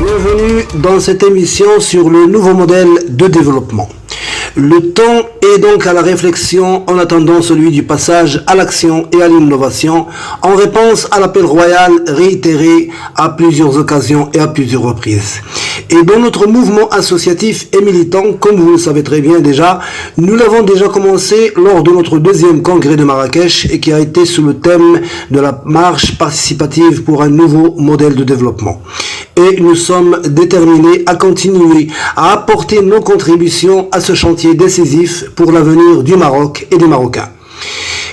Bienvenue dans cette émission sur le nouveau modèle de développement. Le temps est donc à la réflexion en attendant celui du passage à l'action et à l'innovation en réponse à l'appel royal réitéré à plusieurs occasions et à plusieurs reprises. Et dans notre mouvement associatif et militant, comme vous le savez très bien déjà, nous l'avons déjà commencé lors de notre deuxième congrès de Marrakech et qui a été sous le thème de la marche participative pour un nouveau modèle de développement. Et nous sommes déterminés à continuer à apporter nos contributions à ce chantier décisif pour l'avenir du Maroc et des Marocains.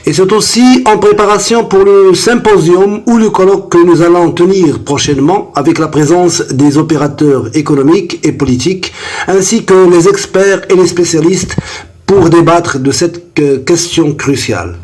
Et c'est aussi en préparation pour le symposium ou le colloque que nous allons tenir prochainement avec la présence des opérateurs économiques et politiques ainsi que les experts et les spécialistes pour débattre de cette question cruciale.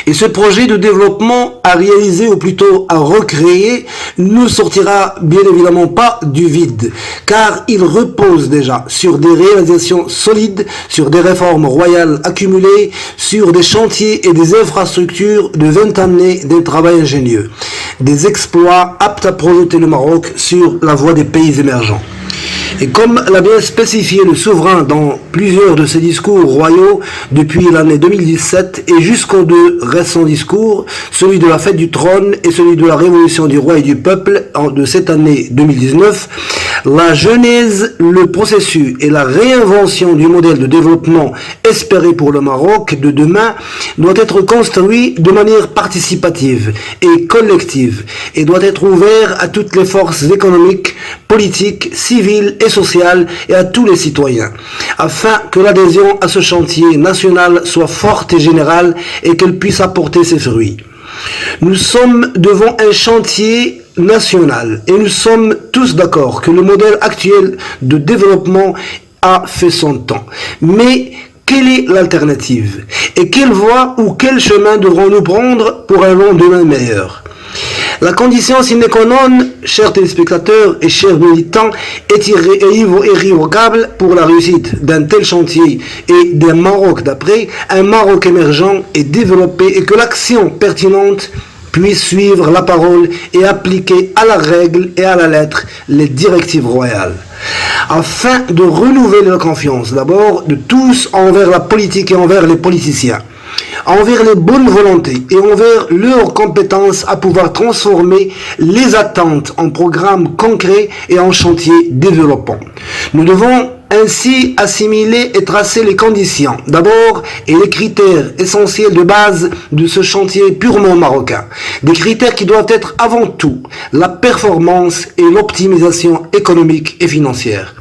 Et ce projet de développement à réaliser, ou plutôt à recréer, ne sortira bien évidemment pas du vide, car il repose déjà sur des réalisations solides, sur des réformes royales accumulées, sur des chantiers et des infrastructures de 20 années d'un travail ingénieux, des exploits aptes à projeter le Maroc sur la voie des pays émergents. Et comme l'a bien spécifié le souverain dans plusieurs de ses discours royaux depuis l'année 2017 et jusqu'aux deux récents discours, celui de la fête du trône et celui de la révolution du roi et du peuple de cette année 2019, la genèse, le processus et la réinvention du modèle de développement espéré pour le Maroc de demain doit être construit de manière participative et collective et doit être ouvert à toutes les forces économiques, politiques, civiles et sociales et à tous les citoyens, afin que l'adhésion à ce chantier national soit forte et générale et qu'elle puisse apporter ses fruits. Nous sommes devant un chantier national et nous sommes tous d'accord que le modèle actuel de développement a fait son temps. Mais quelle est l'alternative? Et quelle voie ou quel chemin devrons-nous prendre pour un lendemain meilleur? La condition sine qua non, chers téléspectateurs et chers militants, est irrévocable pour la réussite d'un tel chantier et d'un Maroc d'après, un Maroc émergent et développé et que l'action pertinente puisse suivre la parole et appliquer à la règle et à la lettre les directives royales. Afin de renouveler la confiance d'abord de tous envers la politique et envers les politiciens, envers les bonnes volontés et envers leurs compétences à pouvoir transformer les attentes en programmes concrets et en chantiers développants. Nous devons ainsi assimiler et tracer les conditions, d'abord, et les critères essentiels de base de ce chantier purement marocain. Des critères qui doivent être avant tout la performance et l'optimisation économique et financière.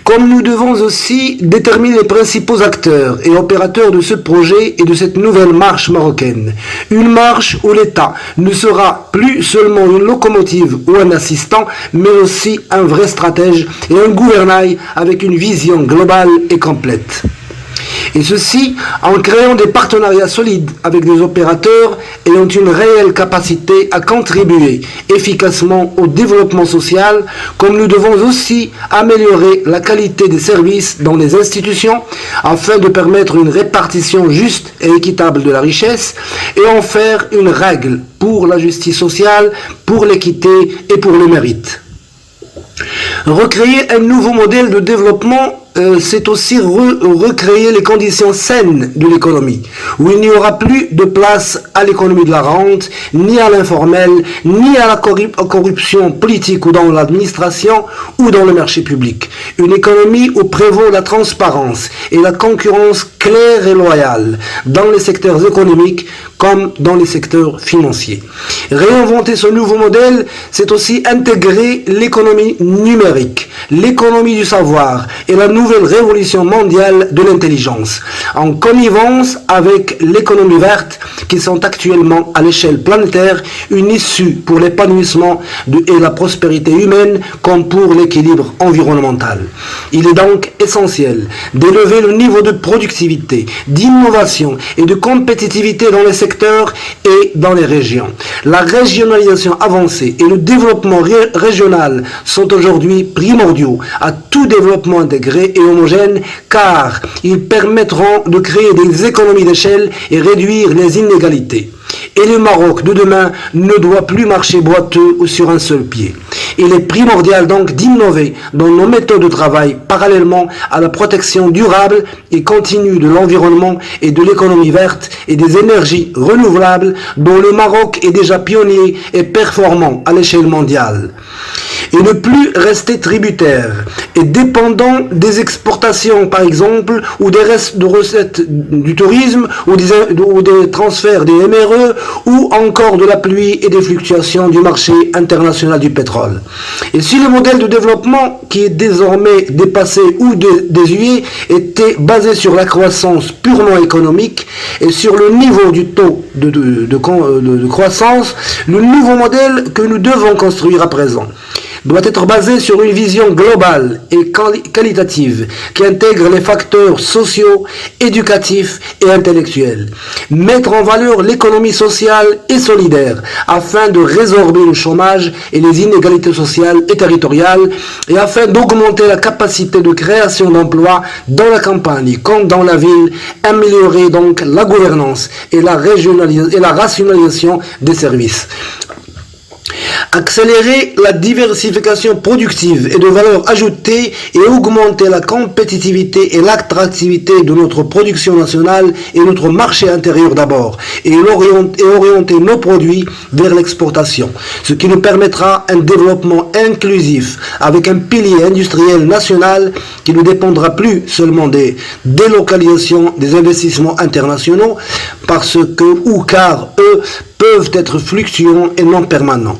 Comme nous devons aussi déterminer les principaux acteurs et opérateurs de ce projet et de cette nouvelle marche marocaine. Une marche où l'État ne sera plus seulement une locomotive ou un assistant, mais aussi un vrai stratège et un gouvernail avec une vision globale et complète. Et ceci en créant des partenariats solides avec des opérateurs ayant une réelle capacité à contribuer efficacement au développement social, comme nous devons aussi améliorer la qualité des services dans les institutions afin de permettre une répartition juste et équitable de la richesse et en faire une règle pour la justice sociale, pour l'équité et pour le mérite. Recréer un nouveau modèle de développement, c'est aussi recréer les conditions saines de l'économie, où il n'y aura plus de place à l'économie de la rente, ni à l'informel, ni à la corruption politique ou dans l'administration ou dans le marché public. Une économie où prévaut la transparence et la concurrence claire et loyale dans les secteurs économiques comme dans les secteurs financiers. Réinventer ce nouveau modèle, c'est aussi intégrer l'économie numérique, l'économie du savoir et la nouvelle révolution mondiale de l'intelligence, en connivence avec l'économie verte qui sont actuellement à l'échelle planétaire une issue pour l'épanouissement et la prospérité humaine comme pour l'équilibre environnemental. Il est donc essentiel d'élever le niveau de productivité, d'innovation et de compétitivité dans les secteurs et dans les régions. La régionalisation avancée et le développement régional sont aujourd'hui primordiaux à tout développement intégré et homogène car ils permettront de créer des économies d'échelle et réduire les inégalités. Et le Maroc de demain ne doit plus marcher boiteux ou sur un seul pied. Il est primordial donc d'innover dans nos méthodes de travail parallèlement à la protection durable et continue de l'environnement et de l'économie verte et des énergies renouvelables dont le Maroc est déjà pionnier et performant à l'échelle mondiale. Et ne plus rester tributaire et dépendant des exportations par exemple ou des recettes du tourisme ou des transferts des MRE ou encore de la pluie et des fluctuations du marché international du pétrole. Et si le modèle de développement qui est désormais dépassé ou désuet était basé sur la croissance purement économique et sur le niveau du taux de croissance, le nouveau modèle que nous devons construire à présent doit être basé sur une vision globale et qualitative qui intègre les facteurs sociaux, éducatifs et intellectuels. Mettre en valeur l'économie sociale et solidaire afin de résorber le chômage et les inégalités sociales et territoriales et afin d'augmenter la capacité de création d'emplois dans la campagne comme dans la ville, améliorer donc la gouvernance et la rationalisation des services. Accélérer la diversification productive et de valeur ajoutée et augmenter la compétitivité et l'attractivité de notre production nationale et notre marché intérieur d'abord et orienter nos produits vers l'exportation, ce qui nous permettra un développement inclusif avec un pilier industriel national qui ne dépendra plus seulement des délocalisations des investissements internationaux parce que ou car eux peuvent être fluctuants et non permanents.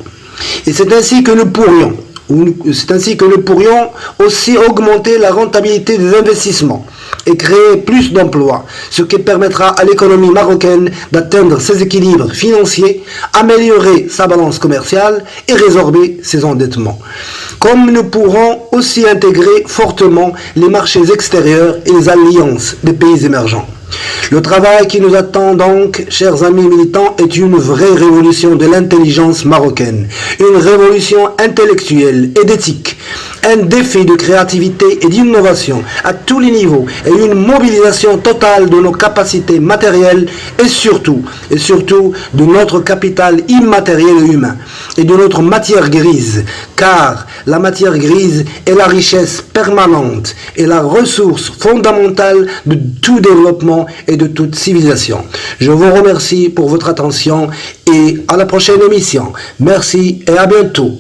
Et c'est ainsi que nous pourrions aussi augmenter la rentabilité des investissements et créer plus d'emplois, ce qui permettra à l'économie marocaine d'atteindre ses équilibres financiers, améliorer sa balance commerciale et résorber ses endettements. Comme nous pourrons aussi intégrer fortement les marchés extérieurs et les alliances des pays émergents. Le travail qui nous attend donc, chers amis militants, est une vraie révolution de l'intelligence marocaine, une révolution intellectuelle et d'éthique, un défi de créativité et d'innovation à tous les niveaux et une mobilisation totale de nos capacités matérielles et surtout de notre capital immatériel et humain et de notre matière grise, car la matière grise est la richesse permanente et la ressource fondamentale de tout développement et de toute civilisation. Je vous remercie pour votre attention et à la prochaine émission. Merci et à bientôt.